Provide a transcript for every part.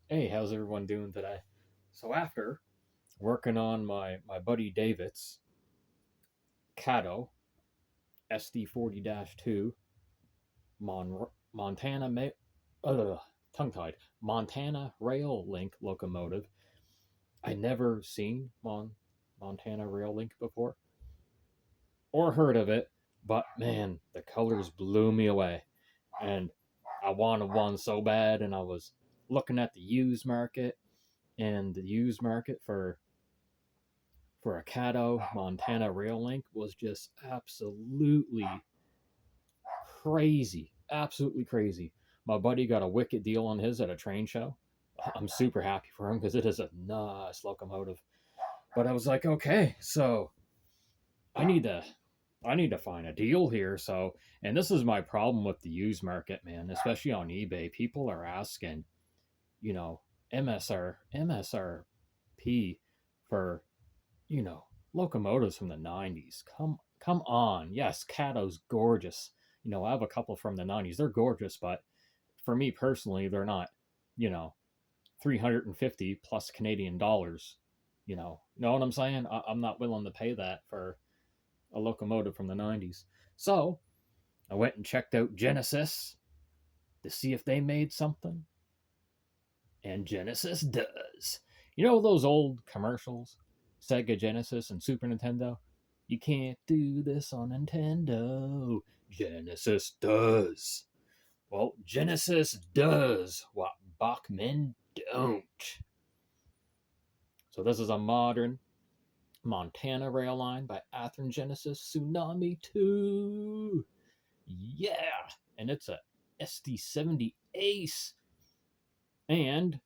Hey, how's everyone doing today? So after working on my buddy David's Cato SD40-2 Montana tongue tied Montana Rail Link locomotive. I never seen Montana Rail Link before or heard of it, but man, the colors blew me away, and I wanted one so bad. And I was looking at the used market, and the used market for a Caddo Montana Rail Link was just absolutely crazy. Absolutely crazy. My buddy got a wicked deal on his at a train show. I'm super happy for him because it is a nice locomotive. But I was like, okay, so I need to I need to find a deal here. So, and this is my problem with the used market, man, especially on eBay. People are asking, you know, MSRP for you know, locomotives from the 90s. Come on. Yes, Cato's gorgeous. I have a couple from the 90s. They're gorgeous, but for me personally, they're not, you know, 350 plus Canadian dollars. Know what I'm saying? I'm not willing to pay that for a locomotive from the 90s. So I went and checked out Genesis to see if they made something, and Genesis does. You know those old commercials? Sega Genesis and Super Nintendo? You can't do this on Nintendo. Genesis does. Well, Genesis does what Bachman don't. So this is a modern Montana rail line by Athearn Genesis Tsunami 2. Yeah! And it's a SD70 Ace. And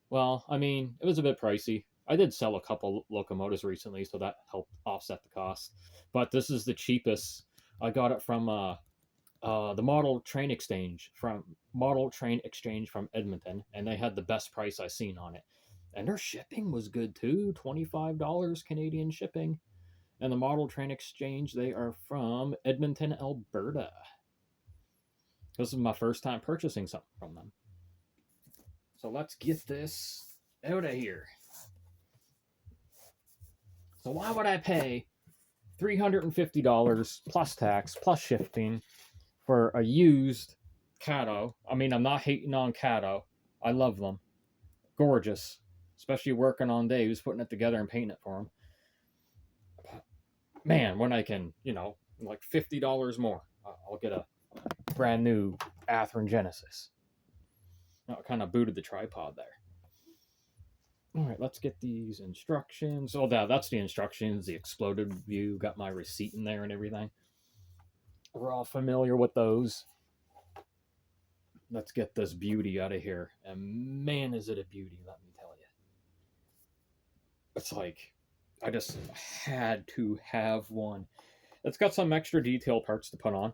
well, I mean, it was a bit pricey. I did sell a couple locomotives recently, so that helped offset the cost. But this is the cheapest. I got it from the Model Train Exchange from Edmonton, and they had the best price I seen on it. And their shipping was good too, $25 Canadian shipping. And the Model Train Exchange, they are from Edmonton, Alberta. This is my first time purchasing something from them. So let's get this out of here. So why would I pay $350 plus tax plus shipping for a used Cato? I mean, I'm not hating on Cato. I love them. Gorgeous. Especially working on Dave's, putting it together and painting it for him. But man, when I can, like $50 more, I'll get a brand new Athearn Genesis. Now it kind of booted the tripod there. All right, let's get these instructions. Oh, that's the instructions. The exploded view, got my receipt in there and everything. We're all familiar with those. Let's get this beauty out of here. And man, is it a beauty, let me tell you. It's like, I just had to have one. It's got some extra detail parts to put on.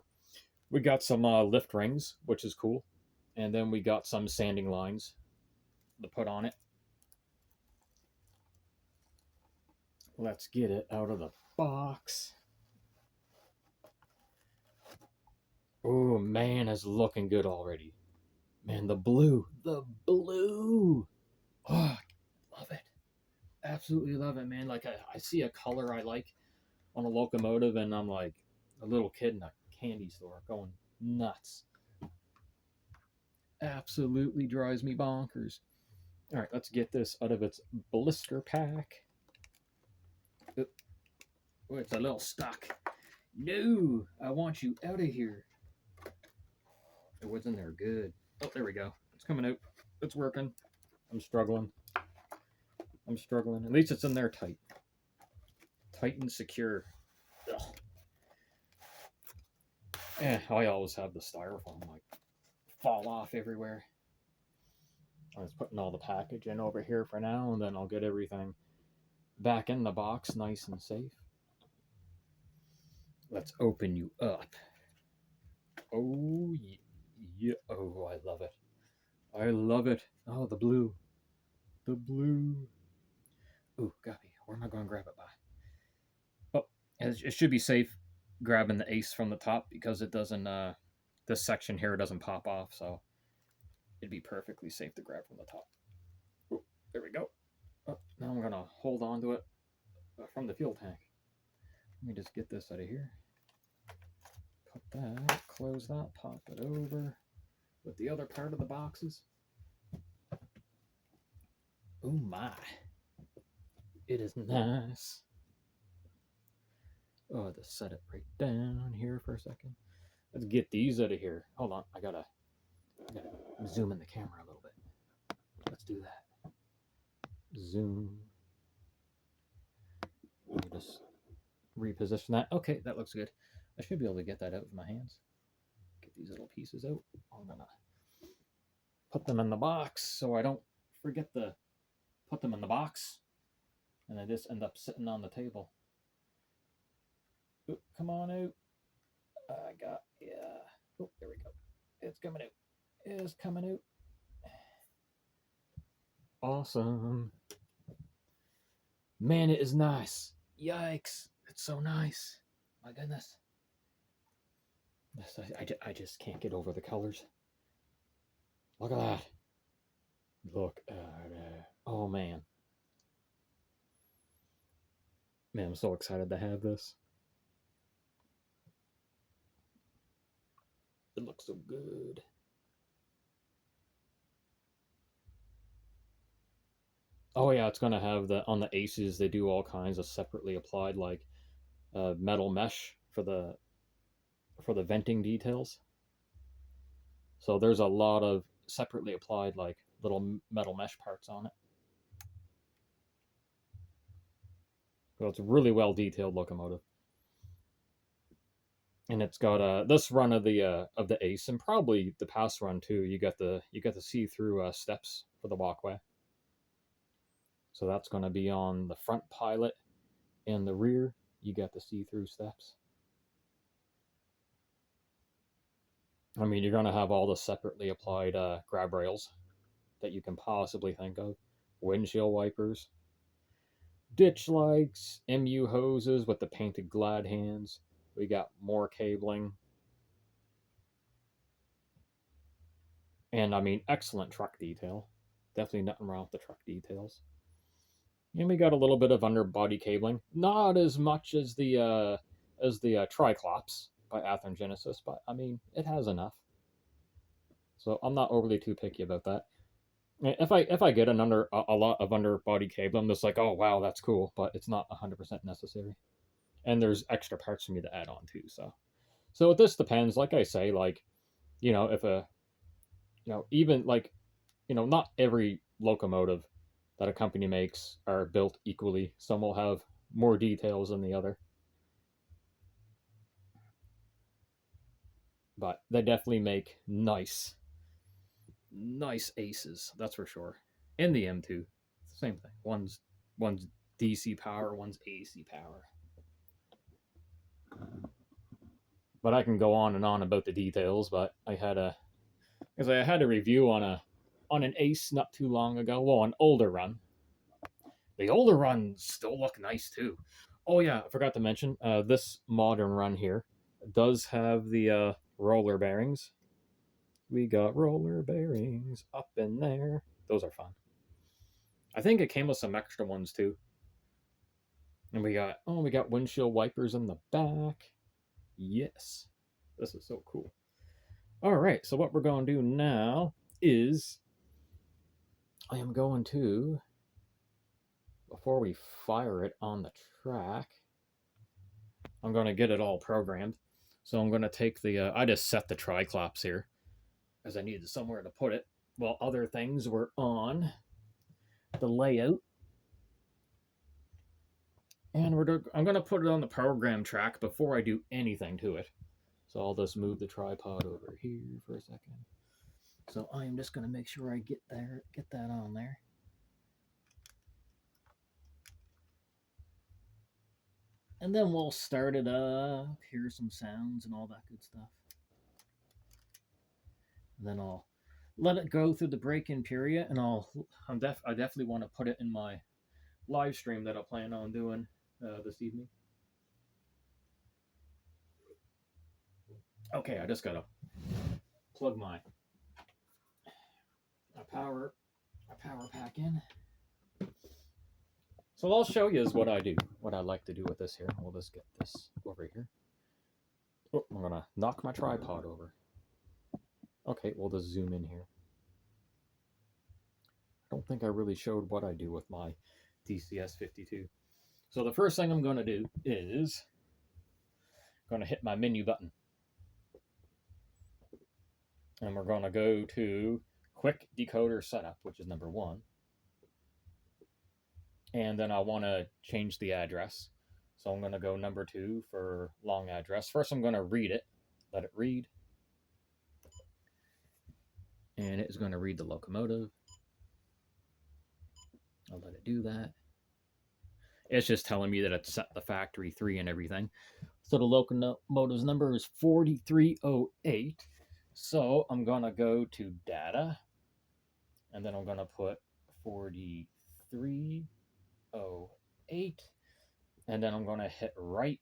We got some lift rings, which is cool. And then we got some sanding lines to put on it. Let's get it out of the box. Oh man, it's looking good already. Man, the blue. The blue. Oh, love it. Absolutely love it, man. Like, I see a color I like on a locomotive, and I'm like a little kid in a candy store going nuts. Absolutely drives me bonkers. All right, let's get this out of its blister pack. Oh, it's a little stuck. No, I want you out of here. It was in there good. Oh, there we go. It's coming out. It's working. I'm struggling. At least it's in there tight. Tight and secure. Ugh. I always have the styrofoam like fall off everywhere. I was putting all the package in over here for now, and then I'll get everything back in the box nice and safe. Let's open you up. Oh, yeah. Oh, I love it. I love it. Oh, the blue. The blue. Ooh, Guppy. Where am I going to grab it by? Oh, it should be safe grabbing the ace from the top because it doesn't, this section here doesn't pop off, so it'd be perfectly safe to grab from the top. There we go. Oh, now I'm gonna hold on to it from the fuel tank. Let me just get this out of here. Put that, close that, pop it over with the other part of the boxes. Oh my. It is nice. Oh, to set it right down here for a second. Let's get these out of here. Hold on, I gotta zoom in the camera a little bit. Let's do that. Zoom. Let me just reposition that. Okay, that looks good. I should be able to get that out with my hands. Get these little pieces out. I'm gonna put them in the box so I don't forget to put them in the box, and I just end up sitting on the table. Ooh, come on out. I got, yeah. Oh, there we go. It's coming out. It's coming out. Awesome. Man, it is nice. Yikes. It's so nice. My goodness. I just can't get over the colors. Look at that. Look at that. Oh, man. Man, I'm so excited to have this. It looks so good. Oh yeah, it's gonna have the on the aces. They do all kinds of separately applied like metal mesh for the venting details. So there's a lot of separately applied like little metal mesh parts on it. So it's a really well detailed locomotive, and it's got this run of the ace and probably the past run too. You got the see through steps for the walkway. So that's going to be on the front pilot and the rear. You got the see through steps. I mean, you're going to have all the separately applied grab rails that you can possibly think of, windshield wipers, ditch lights, MU hoses with the painted glad hands. We got more cabling. And I mean, excellent truck detail. Definitely nothing wrong with the truck details. And we got a little bit of underbody cabling, not as much as the Triclops by Athearn Genesis, but I mean, it has enough. So I'm not overly too picky about that. If I get a lot of underbody cable, I'm just like, oh wow, that's cool, but it's not 100% necessary. And there's extra parts for me to add on too. So this depends. Like I say, like if even like not every locomotive that a company makes are built equally. Some will have more details than the other, but they definitely make nice aces. That's for sure. And the M2, same thing. One's DC power, one's AC power. But I can go on and on about the details. But I had a review on an ace not too long ago. Well, an older run. The older runs still look nice too. Oh yeah, I forgot to mention this modern run here does have the roller bearings. We got roller bearings up in there. Those are fun. I think it came with some extra ones too. And we got windshield wipers in the back. Yes. This is so cool. All right, so what we're going to do now is I am going to, before we fire it on the track, I'm going to get it all programmed. So I'm going to take I just set the Triclops here as I needed somewhere to put it while other things were on the layout. And I'm going to put it on the program track before I do anything to it. So I'll just move the tripod over here for a second. So I am just going to make sure I get that on there. And then we'll start it up, hear some sounds and all that good stuff. And then I'll let it go through the break-in period, and I definitely want to put it in my live stream that I plan on doing this evening. Okay, I just gotta plug my power pack in. So I'll show you is what I do, what I like to do with this here. We'll just get this over here. Oh, I'm gonna knock my tripod over. Okay, we'll just zoom in here. I don't think I really showed what I do with my DCS52. So the first thing I'm gonna do is gonna hit my menu button. And we're gonna go to quick decoder setup, which is number 1. And then I wanna change the address. So I'm gonna go number 2 for long address. First I'm gonna read it, let it read. And it is gonna read the locomotive. I'll let it do that. It's just telling me that it's set the factory 3 and everything. So the locomotive's number is 4308. So I'm gonna go to data, and then I'm gonna put 4308, and then I'm gonna hit write,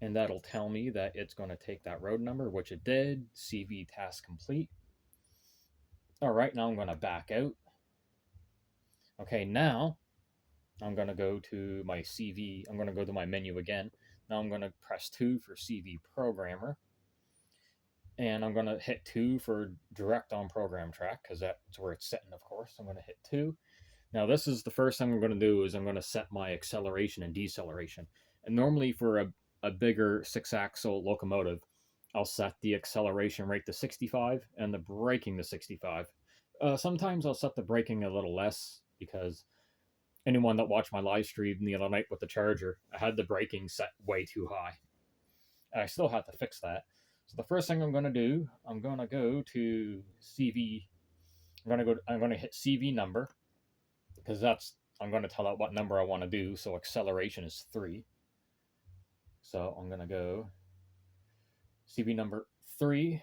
and that'll tell me that it's gonna take that road number, which it did. CV task complete. All right, now I'm gonna back out. Okay, now I'm gonna go to my CV. I'm gonna go to my menu again. Now I'm gonna press 2 for CV programmer. And I'm going to hit 2 for direct on program track, because that's where it's sitting, of course. I'm going to hit 2. Now, this is the first thing I'm going to do is I'm going to set my acceleration and deceleration. And normally for a bigger 6-axle locomotive, I'll set the acceleration rate to 65 and the braking to 65. Sometimes I'll set the braking a little less, because anyone that watched my live stream the other night with the Charger, I had the braking set way too high. And I still have to fix that. So the first thing I'm going to do, I'm going to go to CV. I'm going to hit CV number, because I'm going to tell it what number I want to do. So acceleration is 3. So I'm going to go CV number 3.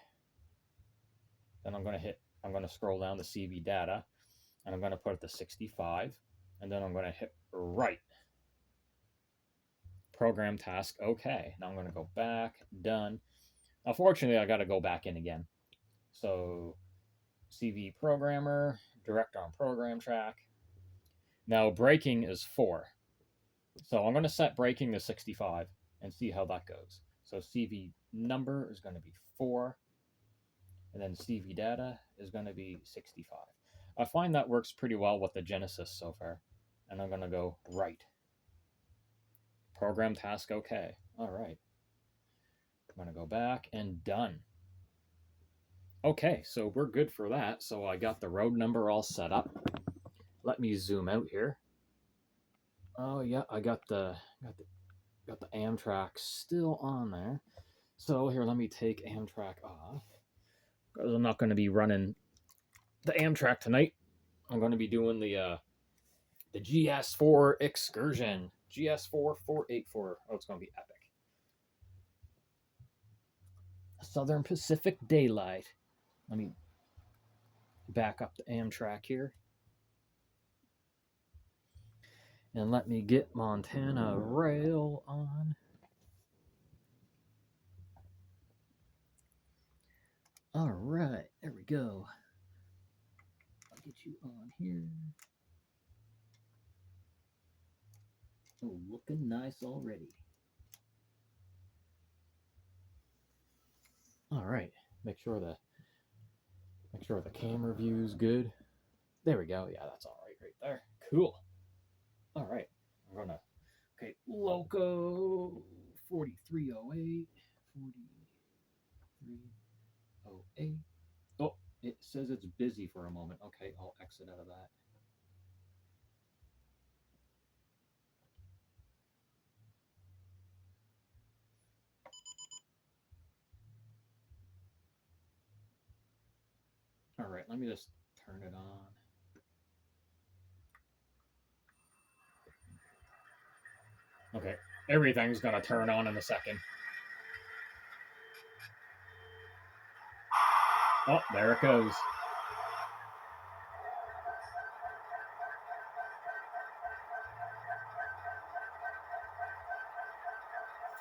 Then I'm going to scroll down to CV data, and I'm going to put it to 65. And then I'm going to hit write. Program task, okay. Now I'm going to go back, done. Unfortunately, I got to go back in again. So CV programmer, direct on program track. Now braking is 4. So I'm going to set braking to 65 and see how that goes. So CV number is going to be 4. And then CV data is going to be 65. I find that works pretty well with the Genesis so far. And I'm going to go write. Program task okay. All right. I'm going to go back and done. Okay, so we're good for that. So I got the road number all set up. Let me zoom out here. Oh yeah, I got the Amtrak still on there. So here, let me take Amtrak off, because I'm not going to be running the Amtrak tonight. I'm going to be doing the GS4 excursion. GS4 484. Oh, it's going to be epic. Southern Pacific Daylight. Let me back up the Amtrak here. And let me get Montana Rail on. All right, there we go. I'll get you on here. Oh, looking nice already. All right, make sure the camera view is good. There we go. Yeah, that's all right there. Cool. All right, I'm gonna Loco 4308 4308. Oh, it says it's busy for a moment. Okay, I'll exit out of that. All right, let me just turn it on. Okay, everything's gonna turn on in a second. Oh, there it goes.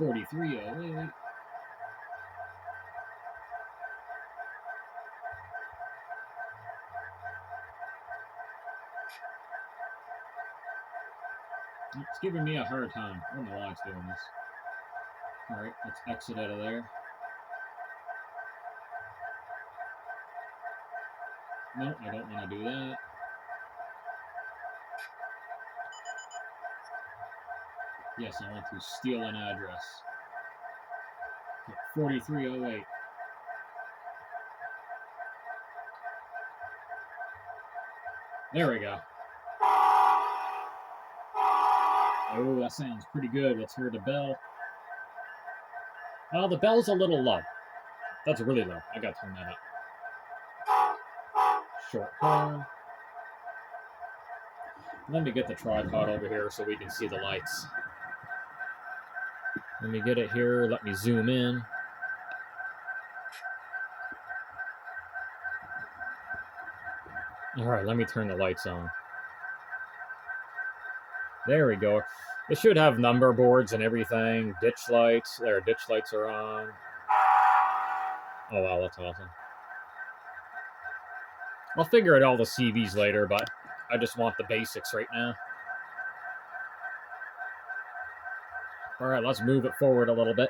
$43.08. It's giving me a hard time. I don't know why it's doing this. Alright, let's exit out of there. No, I don't want to do that. Yes, I want to steal an address. 4308. There we go. Oh, that sounds pretty good. Let's hear the bell. Oh, the bell's a little low. That's really low. I gotta turn that up. Short horn. Let me get the tripod over here so we can see the lights. Let me get it here. Let me zoom in. All right, let me turn the lights on. There we go. It should have number boards and everything. Ditch lights. There, ditch lights are on. Oh, wow, that's awesome. I'll figure out all the CVs later, but I just want the basics right now. All right, let's move it forward a little bit.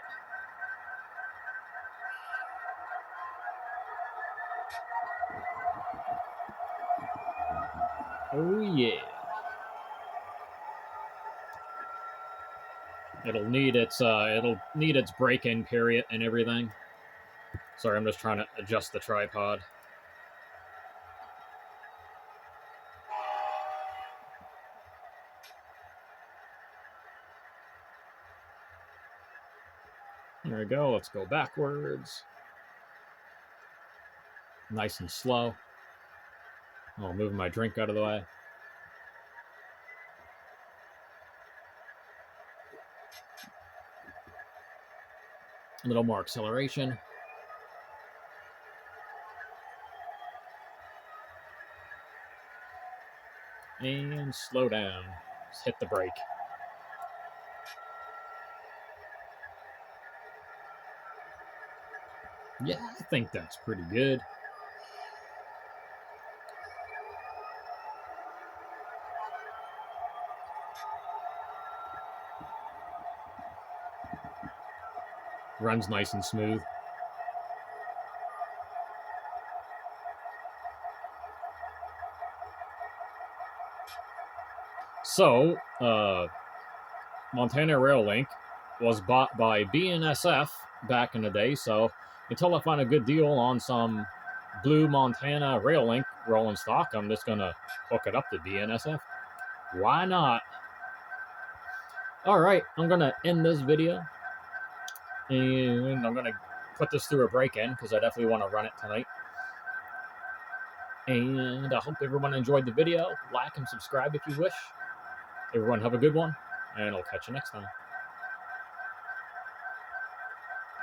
Oh, yeah. It'll need its break-in period and everything. Sorry, I'm just trying to adjust the tripod. There we go. Let's go backwards. Nice and slow. Oh, moving my drink out of the way. A little more acceleration. And slow down. Just hit the brake. Yeah, I think that's pretty good. Runs nice and smooth. So, Montana Rail Link was bought by BNSF back in the day, so until I find a good deal on some blue Montana Rail Link rolling stock, I'm just going to hook it up to BNSF. Why not? All right, I'm going to end this video, and I'm going to put this through a break-in because I definitely want to run it tonight. And I hope everyone enjoyed the video. Like and subscribe if you wish. Everyone have a good one, and I'll catch you next time.